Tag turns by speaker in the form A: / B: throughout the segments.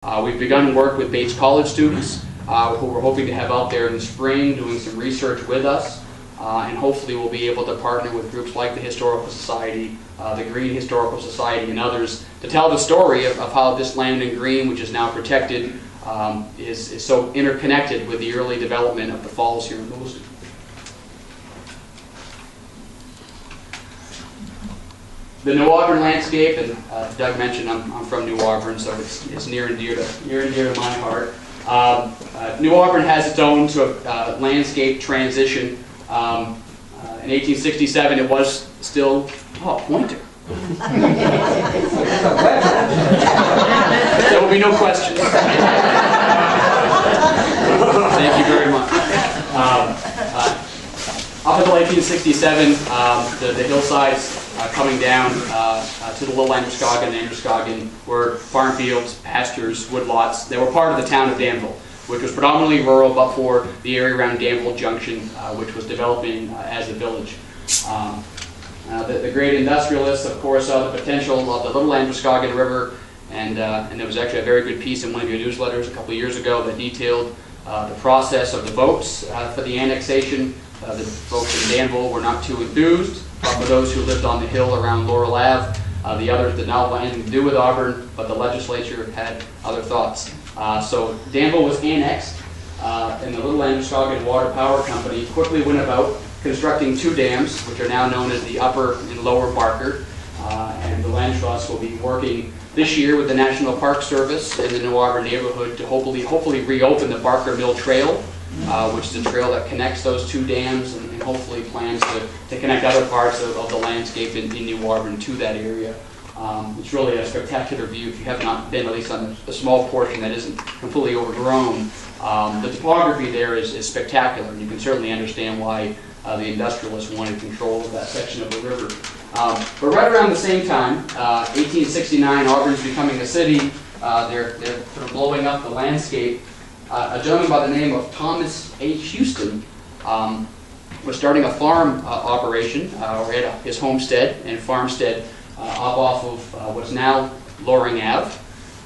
A: We've begun work with Bates College students who we're hoping to have out there in the spring doing some research with us, and hopefully we'll be able to partner with groups like the Historical Society, the Green Historical Society, and others to tell the story of how this land and green, which is now protected, is so interconnected with the early development of the falls here in Lewiston. The New Auburn landscape, and Doug mentioned I'm from New Auburn, so it's near and dear to my heart. New Auburn has its own sort of landscape transition. In 1867, it was still pointer. There will be no questions. Thank you very much. Up until 1867, the hillsides coming down to the Little Androscoggin and Androscoggin were farm fields, pastures, woodlots. They were part of the town of Danville, which was predominantly rural, but for the area around Danville Junction, which was developing as a village. The great industrialists, of course, saw the potential of the Little Androscoggin River, and there was actually a very good piece in one of your newsletters a couple of years ago that detailed the process of the votes for the annexation. The folks in Danville were not too enthused, but for those who lived on the hill around Laurel Ave, the others did not want anything to do with Auburn, but the legislature had other thoughts. So Danville was annexed, and the Little Androscoggin Water Power Company quickly went about constructing two dams, which are now known as the Upper and Lower Barker, and the Land Trust will be working this year with the National Park Service in the New Auburn neighborhood to hopefully reopen the Barker Mill Trail, which is a trail that connects those two dams, and hopefully plans to connect other parts of the landscape in New Auburn to that area. It's really a spectacular view if you have not been, at least on the small portion that isn't completely overgrown. The topography there is spectacular, and you can certainly understand why the industrialists wanted control of that section of the river. But right around the same time, 1869, Auburn's becoming a city. They're sort of blowing up the landscape. A gentleman by the name of Thomas H. Houston was starting a farm operation, or at his homestead and farmstead up off of what's now Loring Ave.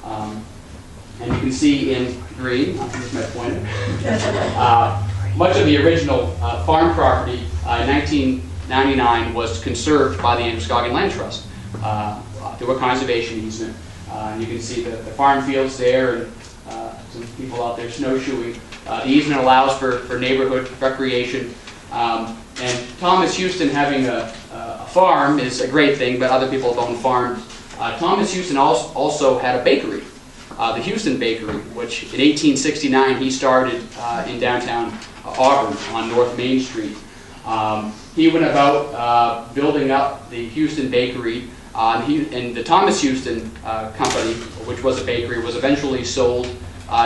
A: And you can see in green, here's my pointer, much of the original farm property in 1999 was conserved by the Androscoggin Land Trust through a conservation easement. And you can see the farm fields there, and some people out there snowshoeing. The easement allows for neighborhood recreation. And Thomas Houston having a farm is a great thing, but other people have owned farms. Thomas Houston also had a bakery, the Houston Bakery, which in 1869 he started in downtown Auburn on North Main Street. He went about building up the Houston Bakery, and the Thomas Houston Company, which was a bakery, was eventually sold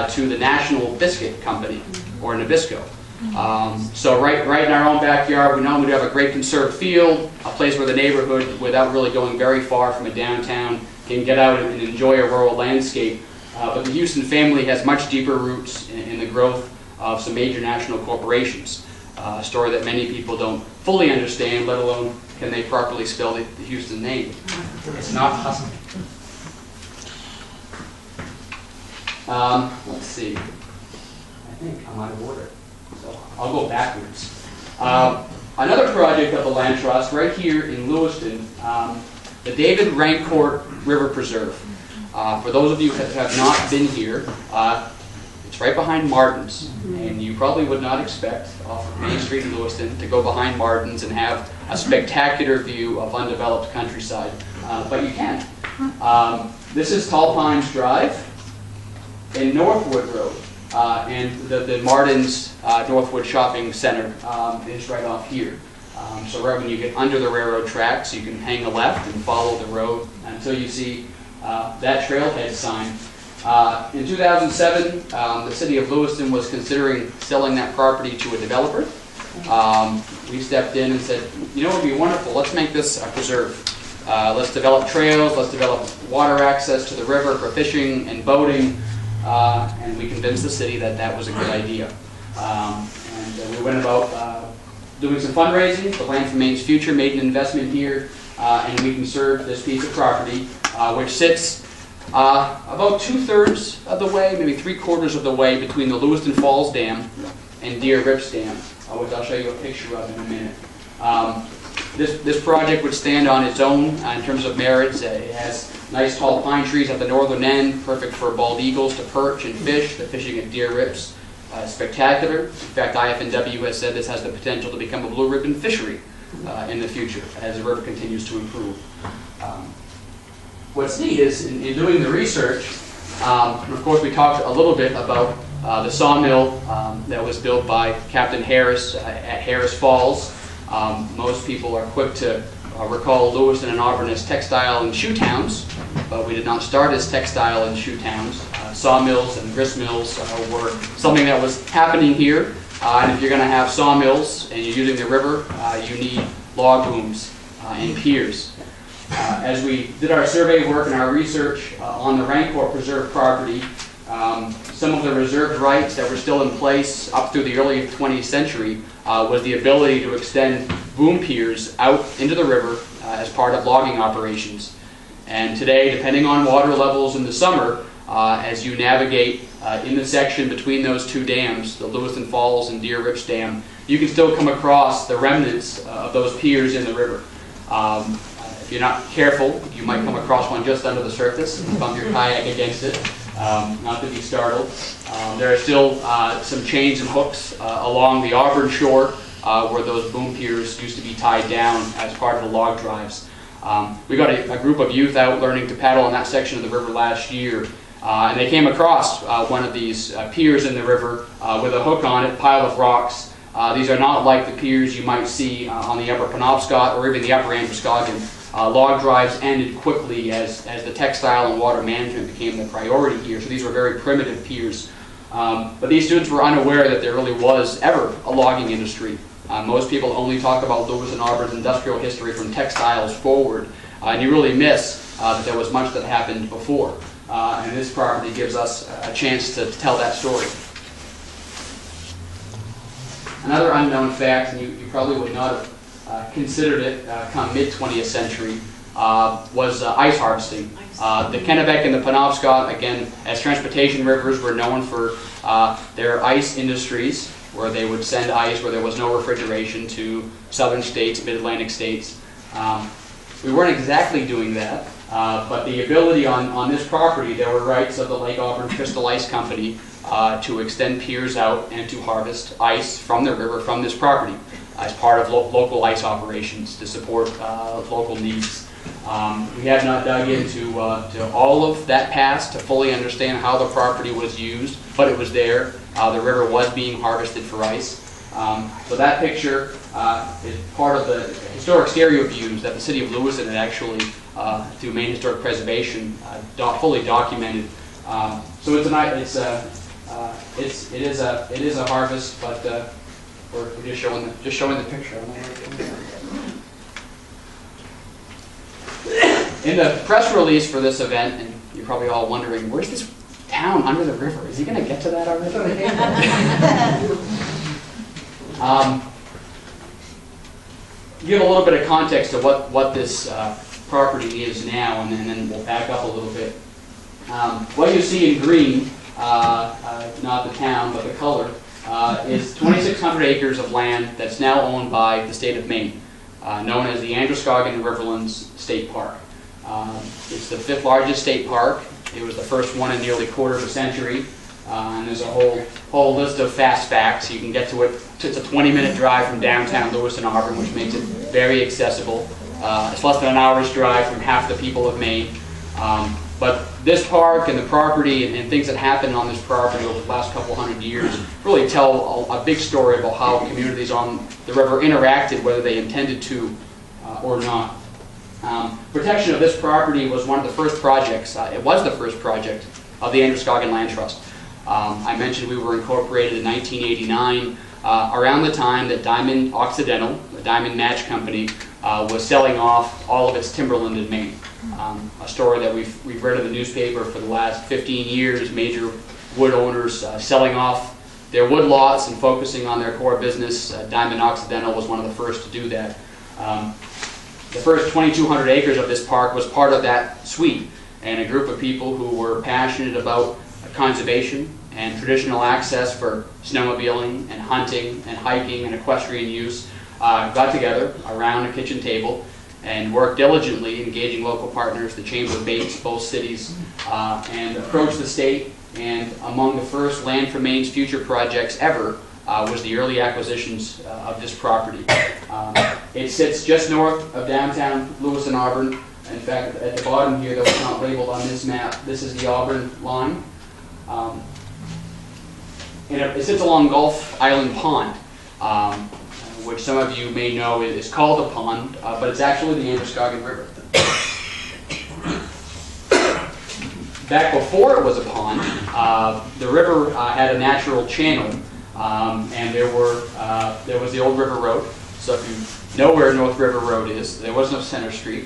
A: to the National Biscuit Company, or Nabisco. So right in our own backyard, we not only have a great conserved field, a place where the neighborhood, without really going very far from a downtown, can get out and enjoy a rural landscape, but the Houston family has much deeper roots in the growth of some major national corporations. A story that many people don't fully understand, let alone can they properly spell the Houston name. It's not Husky. Let's see. I think I'm out of order, so I'll go backwards. Another project of the Land Trust right here in Lewiston, the David Rancourt River Preserve. For those of you that have not been here, it's right behind Martin's, and you probably would not expect off of Main Street in Lewiston to go behind Martin's and have a spectacular view of undeveloped countryside, but you can. This is Tall Pines Drive in Northwood Road, and the Martin's Northwood Shopping Center is right off here. So right when you get under the railroad tracks, you can hang a left and follow the road until you see that trailhead sign. In 2007, the city of Lewiston was considering selling that property to a developer. We stepped in and said, you know, it would be wonderful, let's make this a preserve. Let's develop trails, let's develop water access to the river for fishing and boating, and we convinced the city that that was a good idea. And we went about doing some fundraising. The Land for Maine's Future made an investment here, and we conserved this piece of property, which sits About 2/3 of the way, maybe 3/4 of the way between the Lewiston Falls Dam and Deer Rips Dam, which I'll show you a picture of in a minute. This project would stand on its own in terms of merits. It has nice tall pine trees at the northern end, perfect for bald eagles to perch and fish. The fishing at Deer Rips is spectacular. In fact, IFNW has said this has the potential to become a blue ribbon fishery in the future as the river continues to improve. What's neat is in doing the research, of course we talked a little bit about the sawmill that was built by Captain Harris at Harris Falls. Most people are quick to recall Lewiston and Auburn as textile and shoe towns, but we did not start as textile and shoe towns. Sawmills and grist mills were something that was happening here, and if you're going to have sawmills and you're using the river, you need log booms and piers. As we did our survey work and our research on the Rancourt Preserve property, some of the reserved rights that were still in place up through the early 20th century was the ability to extend boom piers out into the river as part of logging operations. And today, depending on water levels in the summer, as you navigate in the section between those two dams, the Lewiston Falls and Deer Rips Dam, you can still come across the remnants of those piers in the river. If you're not careful, you might come across one just under the surface and bump your kayak against it. Not to be startled. There are still some chains and hooks along the Auburn shore where those boom piers used to be tied down as part of the log drives. We got a group of youth out learning to paddle on that section of the river last year, and they came across one of these piers in the river with a hook on it, pile of rocks. These are not like the piers you might see on the upper Penobscot or even the upper Androscoggin. Log drives ended quickly as the textile and water management became the priority here, so these were very primitive piers. But these students were unaware that there really was ever a logging industry. Most people only talk about Lewis and Auburn's industrial history from textiles forward, and you really miss that there was much that happened before. And this property gives us a chance to tell that story. Another unknown fact, and you probably would not have considered it come mid-20th century, was ice harvesting. The Kennebec and the Penobscot, again, as transportation rivers, were known for their ice industries, where they would send ice where there was no refrigeration to southern states, mid-Atlantic states. We weren't exactly doing that, but the ability on this property, there were rights of the Lake Auburn Crystal Ice Company to extend piers out and to harvest ice from the river from this property as part of local ice operations to support local needs. We have not dug into to all of that past to fully understand how the property was used, but it was there. The river was being harvested for ice. So that picture is part of the historic stereo views that the city of Lewiston had actually, through Maine Historic Preservation, fully documented. So it is a harvest, but we're just showing the picture. In the press release for this event, and you're probably all wondering, where's this town under the river? Is he going to get to that already? Give a little bit of context to what this property is now, and then we'll back up a little bit. What you see in green, not the town, but the color, is 2,600 acres of land that's now owned by the state of Maine, known as the Androscoggin River State Park. It's the 5th largest state park. It was the first one in nearly a quarter of a century, and there's a whole list of fast facts. You can get to it. It's a 20-minute drive from downtown Lewiston, Auburn, which makes it very accessible. It's less than an hour's drive from half the people of Maine. But this park and the property and things that happened on this property over the last couple hundred years really tell a big story about how communities on the river interacted, whether they intended to or not. Protection of this property was one of the first projects. It was the first project of the Androscoggin Land Trust. I mentioned we were incorporated in 1989, around the time that Diamond Occidental, the diamond match company, was selling off all of its timberland in Maine. A story that we've read in the newspaper for the last 15 years, major wood owners selling off their wood lots and focusing on their core business. Diamond Occidental was one of the first to do that. The first 2,200 acres of this park was part of that suite. and a group of people who were passionate about conservation and traditional access for snowmobiling and hunting and hiking and equestrian use, got together around a kitchen table and worked diligently, engaging local partners, the Chamber of Bates, both cities, and approached the state. And among the first Land for Maine's Future projects ever was the early acquisitions of this property. It sits just north of downtown Lewiston, Auburn. In fact, at the bottom here, though it's not labeled on this map, this is the Auburn line. And it sits along Gulf Island Pond, which some of you may know is called a pond, but it's actually the Androscoggin River. Back before it was a pond, the river had a natural channel, and there was the old river road. So if you know where North River Road is, there was no Center Street.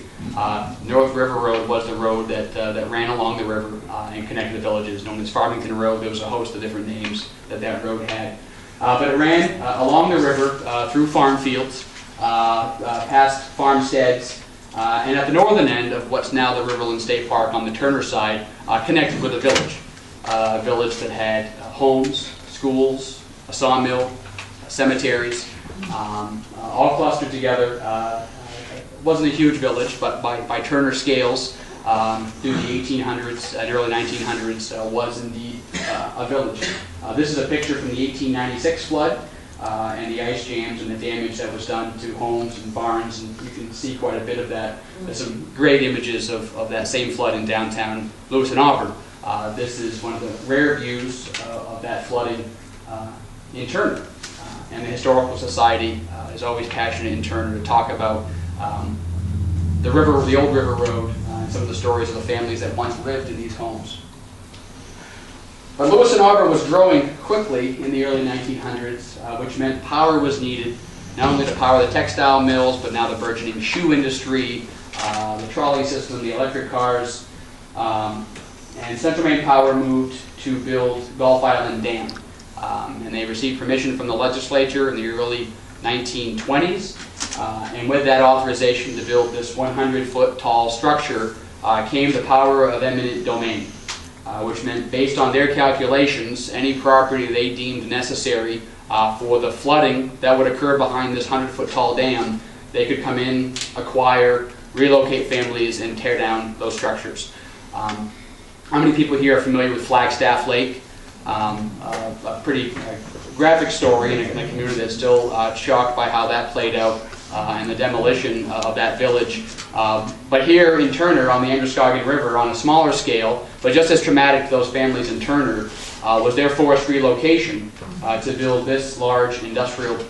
A: North River Road was the road that ran along the river and connected the villages, known as Farmington Road. There was a host of different names that road had. But it ran along the river through farm fields, past farmsteads, and at the northern end of what's now the Riverland State Park on the Turner side, connected with a village that had homes, schools, a sawmill, cemeteries, all clustered together. It wasn't a huge village, but by Turner scales, through the 1800s and early 1900s, was indeed a village. This is a picture from the 1896 flood and the ice jams and the damage that was done to homes and barns, and you can see quite a bit of that. There's some great images of that same flood in downtown Lewiston, Auburn. This is one of the rare views of that flooding in Turner. And the Historical Society is always passionate in Turner to talk about the old river road, and some of the stories of the families that once lived in these homes. But Lewiston, Auburn was growing quickly in the early 1900s, which meant power was needed, not only to power the textile mills, but now the burgeoning shoe industry, the trolley system, the electric cars, and Central Maine Power moved to build Gulf Island Dam. And they received permission from the legislature in the early 1920s. And with that authorization to build this 100-foot tall structure came the power of eminent domain, which meant, based on their calculations, any property they deemed necessary for the flooding that would occur behind this 100-foot tall dam, they could come in, acquire, relocate families, and tear down those structures. How many people here are familiar with Flagstaff Lake? A pretty graphic story in a community that's still shocked by how that played out and the demolition of that village. But here in Turner on the Androscoggin River, on a smaller scale, but just as traumatic to those families in Turner, was their forced relocation to build this large industrial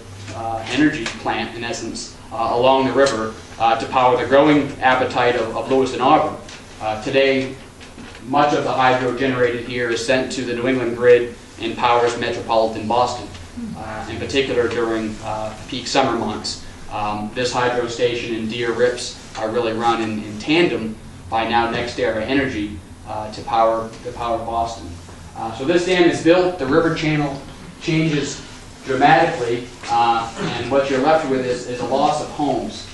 A: energy plant, in essence, along the river to power the growing appetite of Lewiston, Auburn. Today, much of the hydro generated here is sent to the New England grid and powers metropolitan Boston, in particular during peak summer months. This hydro station and Deer Rips are really run in tandem by now NextEra Energy to power Boston. So this dam is built, the river channel changes dramatically, and what you're left with is a loss of homes.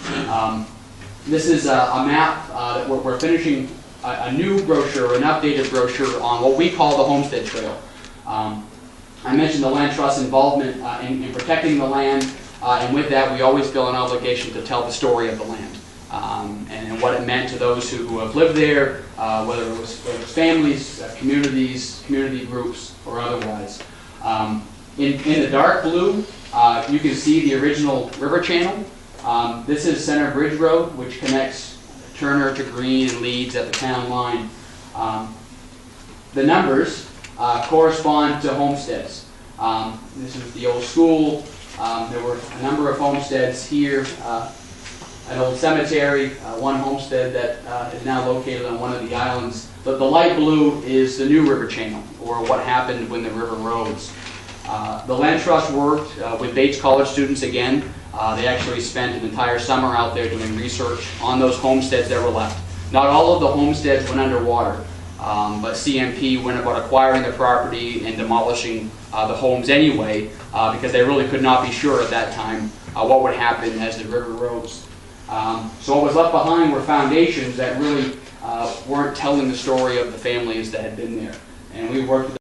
A: This is a map that we're finishing a new brochure, an updated brochure on what we call the Homestead Trail. I mentioned the Land Trust's involvement in protecting the land, and with that we always feel an obligation to tell the story of the land and what it meant to those who have lived there, whether it was families, communities, community groups, or otherwise. In the dark blue, you can see the original river channel. This is Center Bridge Road, which connects Turner to Greene and Leeds at the town line. The numbers correspond to homesteads. This is the old school. There were a number of homesteads here. An old cemetery, one homestead that is now located on one of the islands. The light blue is the new river channel, or what happened when the river rose. The Land Trust worked with Bates College students again. They actually spent an entire summer out there doing research on those homesteads that were left. Not all of the homesteads went underwater, but CMP went about acquiring the property and demolishing the homes anyway, because they really could not be sure at that time what would happen as the river rose. So what was left behind were foundations that really weren't telling the story of the families that had been there. And we worked with